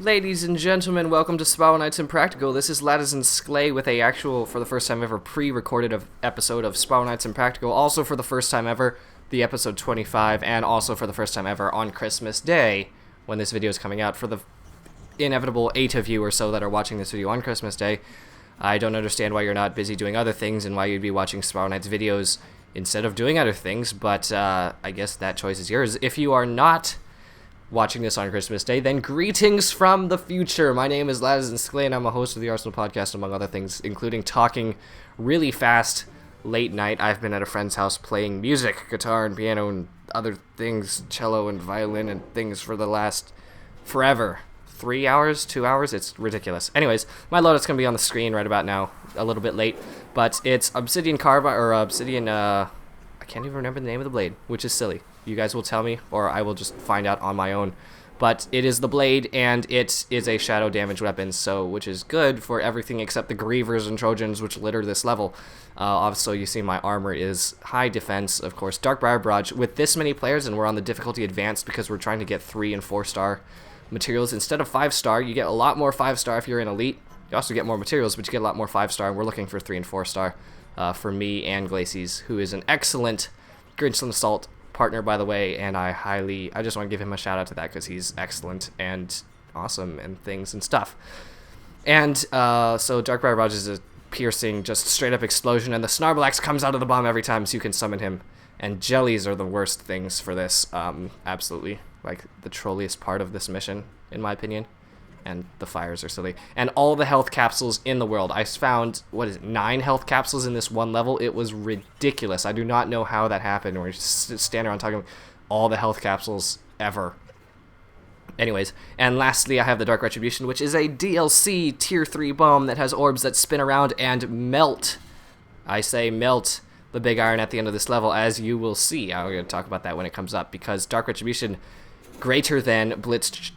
Ladies and gentlemen, welcome to Spow Nights Impractical. This is Ladders and Sklay with a actual, for the first time ever, pre-recorded episode of Spow Nights Impractical. Also for the first time ever, the episode 25, and also for the first time ever on Christmas Day, when this video is coming out. For the inevitable 8 of you or so that are watching this video on Christmas Day, I don't understand why you're not busy doing other things and why you'd be watching Spow Nights videos instead of doing other things, but I guess that choice is yours. If you are not watching this on Christmas Day, then greetings from the future. My name is Ladders and Sklay, and I'm a host of the Arsenal podcast, among other things, including talking really fast late night. I've been at a friend's house playing music, guitar and piano and other things, cello and violin and things for the last forever. 3 hours, 2 hours, it's ridiculous. Anyways, my loadout's gonna be on the screen right about now, a little bit late, but it's Obsidian Carbide, or Obsidian, I can't even remember the name of the blade, which is silly. You guys will tell me, or I will just find out on my own. But it is the blade, and it is a shadow damage weapon, so which is good for everything except the Grievers and Trojans, which litter this level. Also, you see my armor is high defense, of course. Darkbriar Barrage. With this many players, and we're on the difficulty advanced because we're trying to get 3 and 4 star materials. Instead of 5 star, you get a lot more 5 star if you're in Elite. You also get more materials, but you get a lot more 5 star, and we're looking for 3 and 4 star for me and Glacies, who is an excellent Grinchland Assault partner, by the way, and I just want to give him a shout out to that because he's excellent and awesome and things and stuff. And so Darkbriar Barrage is a piercing, just straight up explosion, and the Snarlax comes out of the bomb every time, so you can summon him. And jellies are the worst things for this, absolutely, like the trolliest part of this mission, in my opinion. And the fires are silly. And all the health capsules in the world. I found, 9 health capsules in this one level. It was ridiculous. I do not know how that happened. We're just standing around talking all the health capsules ever. Anyways, and lastly, I have the Dark Retribution, which is a DLC Tier 3 bomb that has orbs that spin around and melt. I say melt the big iron at the end of this level, as you will see. I'm going to talk about that when it comes up, because Dark Retribution greater than Blitz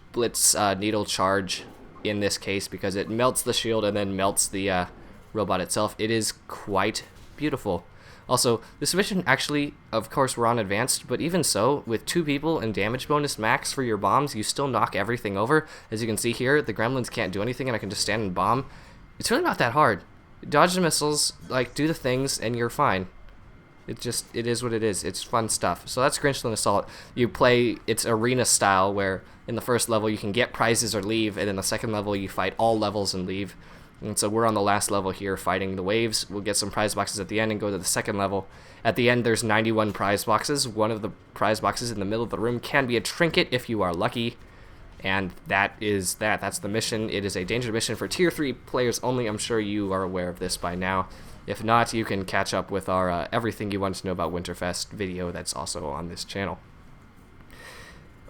Needle Charge in this case, because it melts the shield and then melts the robot itself. It is quite beautiful. Also, this mission actually, of course, we're on advanced, but even so, with 2 people and damage bonus max for your bombs, you still knock everything over. As you can see here, the gremlins can't do anything, and I can just stand and bomb. It's really not that hard. Dodge the missiles, like, do the things, and you're fine. It is what it is. It's fun stuff. So that's Grinchland Assault. You play, it's arena style, where in the first level you can get prizes or leave, and in the second level you fight all levels and leave. And so we're on the last level here fighting the waves. We'll get some prize boxes at the end and go to the second level. At the end there's 91 prize boxes. One of the prize boxes in the middle of the room can be a trinket if you are lucky. And that is that. That's the mission. It is a danger mission for Tier 3 players only. I'm sure you are aware of this by now. If not, you can catch up with our Everything You Want to Know About Winterfest video that's also on this channel.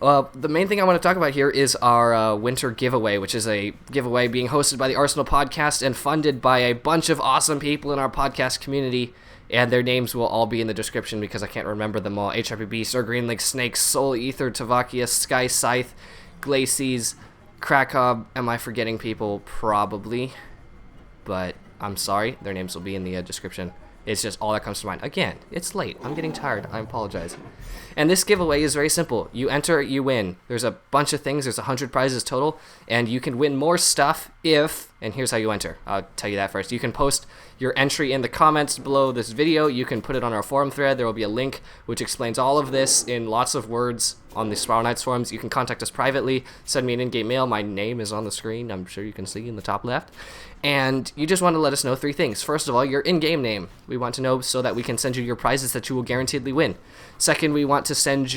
The main thing I want to talk about here is our winter giveaway, which is a giveaway being hosted by the Arsenal podcast and funded by a bunch of awesome people in our podcast community, and their names will all be in the description because I can't remember them all. HRPB, Sir-Greenlink, Snakessz, Soul Ether, Tevokkia, Sky-Scythe, Glacies, Krakob. Am I forgetting people? Probably, but I'm sorry, their names will be in the description. It's just all that comes to mind. Again, it's late. I'm getting tired. I apologize. And this giveaway is very simple. You enter, you win. There's a bunch of things. There's 100 prizes total, and you can win more stuff if, and here's how you enter. I'll tell you that first. You can post your entry in the comments below this video. You can put it on our forum thread. There will be a link which explains all of this in lots of words on the Spow Nights forums. You can contact us privately. Send me an in-game mail. My name is on the screen. I'm sure you can see in the top left. And you just want to let us know 3 things. First of all, your in-game name. We want to know so that we can send you your prizes that you will guaranteedly win. Second, we're not sending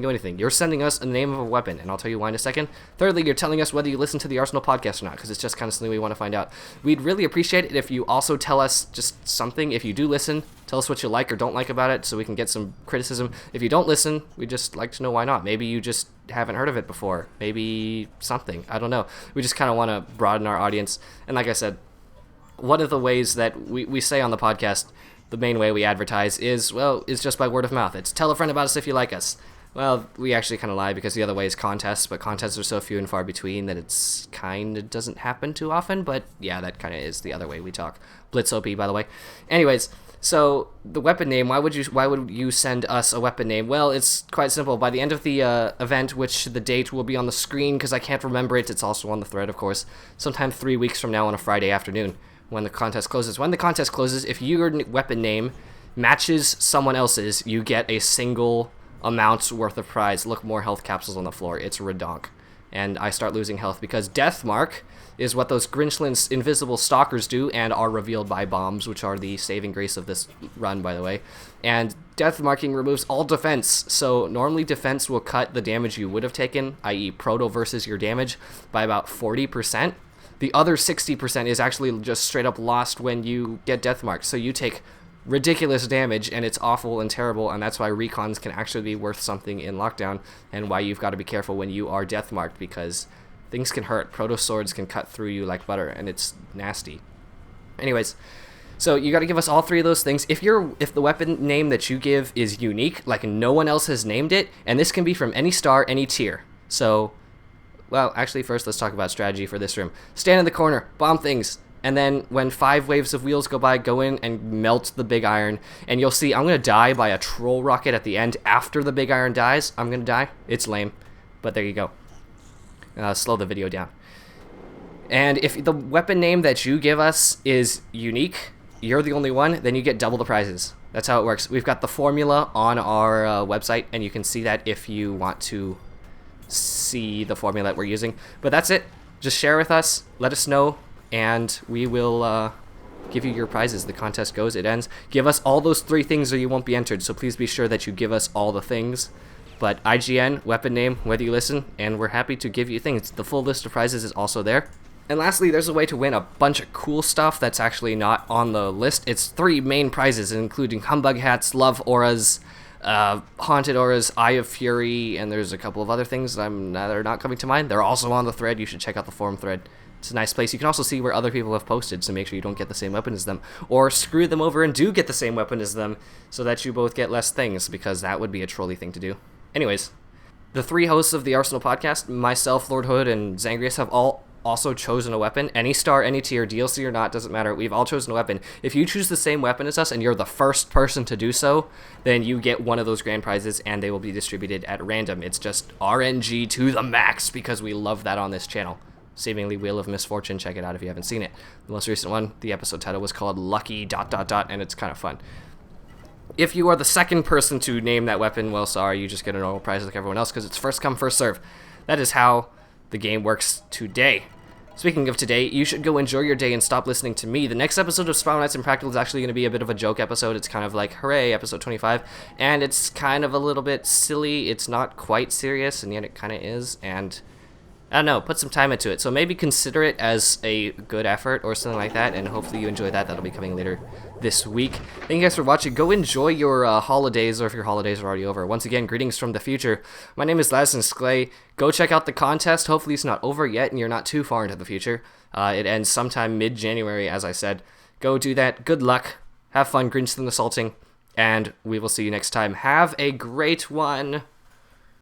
you anything. You're sending us a name of a weapon, and I'll tell you why in a second. Thirdly, you're telling us whether you listen to the Arsenal podcast or not, because it's just kind of something we want to find out. We'd really appreciate it if you also tell us just something. If you do listen, tell us what you like or don't like about it so we can get some criticism. If you don't listen, we'd just like to know why not. Maybe you just haven't heard of it before. Maybe something. I don't know. We just kind of want to broaden our audience. And like I said, one of the ways that we say on the podcast, the main way we advertise is just by word of mouth. It's tell a friend about us if you like us. Well, we actually kind of lie because the other way is contests, but contests are so few and far between that it's kind of doesn't happen too often. But yeah, that kind of is the other way we talk. Blitz OP, by the way. Anyways, So the weapon name, why would you send us a weapon name? Well, it's quite simple. By the end of the event, which the date will be on the screen because I can't remember it. It's also on the thread, of course. Sometime 3 weeks from now on a Friday afternoon when the contest closes. When the contest closes, if your weapon name matches someone else's, you get a single amount's worth of prize. Look, more health capsules on the floor. It's redonk. And I start losing health because Deathmark is what those Grinchland's invisible stalkers do and are revealed by bombs, which are the saving grace of this run, by the way. And Deathmarking removes all defense, so normally defense will cut the damage you would have taken, i.e. Proto versus your damage, by about 40%. The other 60% is actually just straight up lost when you get Deathmarked, so you take ridiculous damage, and it's awful and terrible, and that's why recons can actually be worth something in lockdown, and why you've got to be careful when you are deathmarked, because things can hurt. Proto swords can cut through you like butter, and it's nasty. Anyways, so you got to give us all three of those things. If the weapon name that you give is unique, like no one else has named it, and this can be from any star, any tier. So, well, actually, first let's talk about strategy for this room. Stand in the corner, bomb things. And then when 5 waves of wheels go by, go in and melt the big iron. And you'll see I'm going to die by a troll rocket at the end. After the big iron dies, I'm going to die. It's lame. But there you go. Slow the video down. And if the weapon name that you give us is unique, you're the only one, then you get double the prizes. That's how it works. We've got the formula on our website, and you can see that if you want to see the formula that we're using. But that's it. Just share with us. Let us know. And we will give you your prizes. The contest goes, it ends. Give us all those 3 things or you won't be entered, so please be sure that you give us all the things. But IGN, weapon name, whether you listen, and we're happy to give you things. The full list of prizes is also there. And lastly, there's a way to win a bunch of cool stuff that's actually not on the list. It's 3 main prizes, including humbug hats, love auras, haunted auras, Eye of Fury, and there's a couple of other things that are not coming to mind. They're also on the thread. You should check out the forum thread. It's a nice place. You can also see where other people have posted, so make sure you don't get the same weapon as them. Or screw them over and do get the same weapon as them, so that you both get less things, because that would be a trolly thing to do. Anyways, the 3 hosts of the Arsenal podcast, myself, Lord Hood, and Zangrius, have all also chosen a weapon. Any star, any tier, DLC or not, doesn't matter. We've all chosen a weapon. If you choose the same weapon as us, and you're the first person to do so, then you get one of those grand prizes, and they will be distributed at random. It's just RNG to the max, because we love that on this channel. Seemingly Wheel of Misfortune. Check it out if you haven't seen it. The most recent one, the episode title was called Lucky ... and it's kind of fun. If you are the second person to name that weapon, well, sorry, you just get a normal prize like everyone else because it's first come, first serve. That is how the game works today. Speaking of today, you should go enjoy your day and stop listening to me. The next episode of Spiral Nights Impractical is actually going to be a bit of a joke episode. It's kind of like, hooray, episode 25. And it's kind of a little bit silly. It's not quite serious, and yet it kind of is, and I don't know, put some time into it. So maybe consider it as a good effort or something like that, and hopefully you enjoy that. That'll be coming later this week. Thank you guys for watching. Go enjoy your holidays, or if your holidays are already over. Once again, greetings from the future. My name is Snakessz. Go check out the contest. Hopefully it's not over yet and you're not too far into the future. It ends sometime mid-January, as I said. Go do that. Good luck. Have fun, Grinch and Assaulting, and we will see you next time. Have a great one.